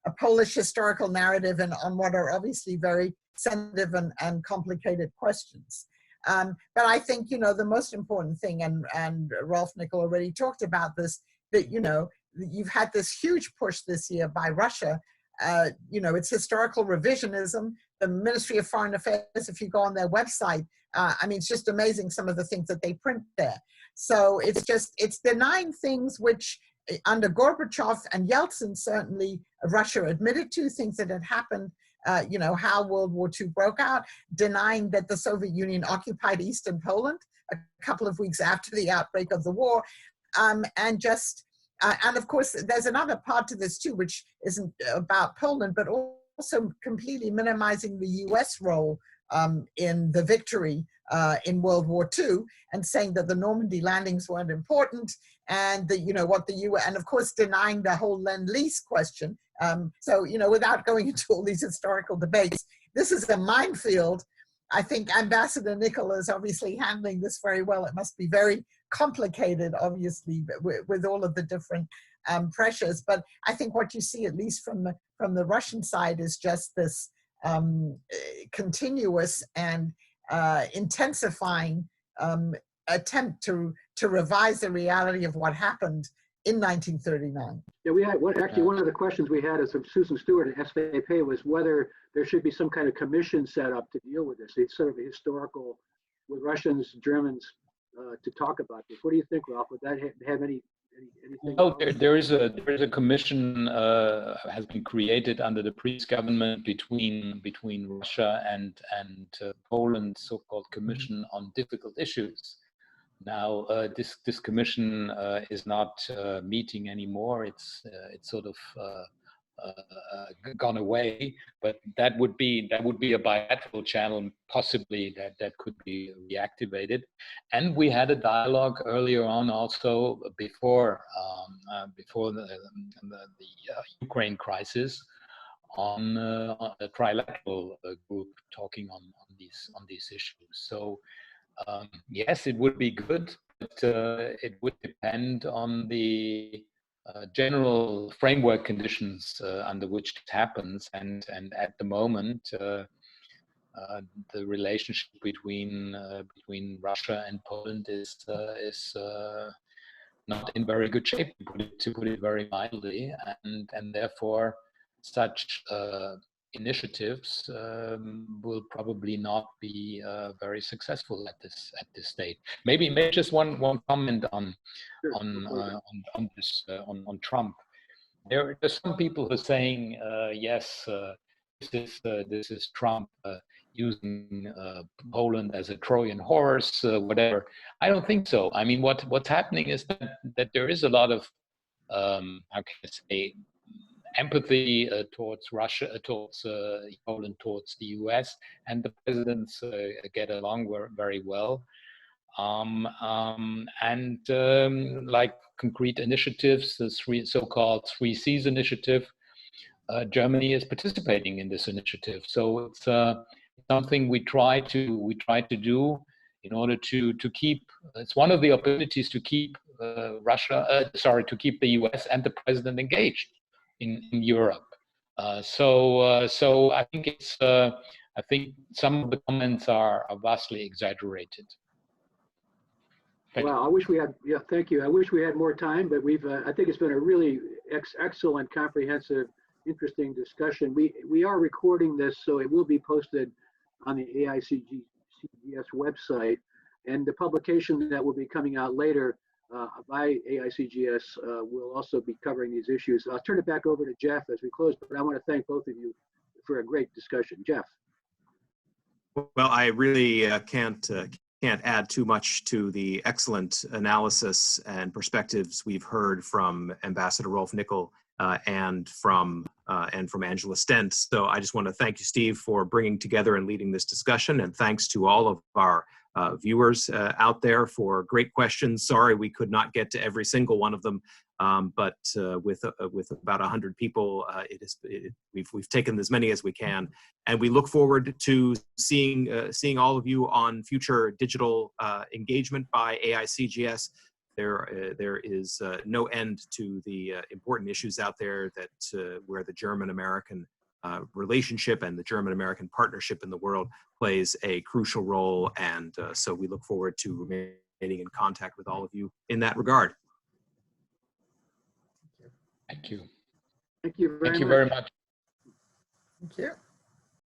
a Polish historical narrative and on what are obviously very sensitive and complicated questions. But I think, the most important thing, and Rolf Nikel already talked about this, that, you've had this huge push this year by Russia. It's historical revisionism. The Ministry of Foreign Affairs, if you go on their website, it's just amazing some of the things that they print there. So it's denying things which under Gorbachev and Yeltsin, certainly Russia admitted to, things that had happened, how World War II broke out, denying that the Soviet Union occupied Eastern Poland a couple of weeks after the outbreak of the war. And of course, there's another part to this too, which isn't about Poland, but also completely minimizing the US role in the victory in World War II, and saying that the Normandy landings weren't important, and that, what the US, and of course denying the whole Lend-Lease question. So, without going into all these historical debates, this is a minefield. I think Ambassador Nikel is obviously handling this very well. It must be very complicated, obviously, with all of the different pressures. But I think what you see, at least from the Russian side, is just this continuous and intensifying attempt to revise the reality of what happened in 1939. Yeah, we had one of the questions we had is from Susan Stewart at SVP was whether there should be some kind of commission set up to deal with this. It's sort of a historical with Russians, Germans to talk about this. What do you think, Ralph? Would that have anything? Well, there is a commission has been created under the previous government between Russia and Poland, so-called Commission on Difficult Issues. Now, this commission is not meeting anymore. It's sort of gone away. But that would be a bilateral channel, possibly that could be reactivated. And we had a dialogue earlier on, also before the Ukraine crisis, on a trilateral group talking on these issues. So. Yes, it would be good, but it would depend on the general framework conditions under which it happens. And at the moment, the relationship between Russia and Poland is not in very good shape, to put it very mildly, and therefore such initiatives will probably not be very successful at this stage. Maybe just one comment on Trump. There are some people who are saying yes, this is Trump using Poland as a Trojan horse, whatever. I don't think so. I mean, what's happening is that there is a lot of how can I say, empathy towards Russia, towards Poland, towards the US, and the presidents get along very well. Like concrete initiatives, the so-called 3 Cs initiative, Germany is participating in this initiative. So it's something we try to do in order to keep. It's one of the opportunities to keep to keep the US and the president engaged in Europe. So I think I think some of the comments are vastly exaggerated. Wow, I wish we had. Yeah, thank you. I wish we had more time, but we've. I think it's been a really excellent, comprehensive, interesting discussion. We are recording this, so it will be posted on the AICGS website, and the publication that will be coming out later by AICGS will also be covering these issues. I'll turn it back over to Jeff as we close, but I want to thank both of you for a great discussion. Jeff. Well, I really can't add too much to the excellent analysis and perspectives we've heard from Ambassador Rolf Nikel and from Angela Stent. So I just want to thank you, Steve, for bringing together and leading this discussion, and thanks to all of our viewers out there for great questions. Sorry we could not get to every single one of them, but with about 100 people, we've taken as many as we can, and we look forward to seeing all of you on future digital engagement by AICGS. There is no end to the important issues out there that where the German-American relationship and the German-American partnership in the world plays a crucial role, and so we look forward to remaining in contact with all of you in that regard. Thank you. Thank you very much. Thank you very much. Thank you.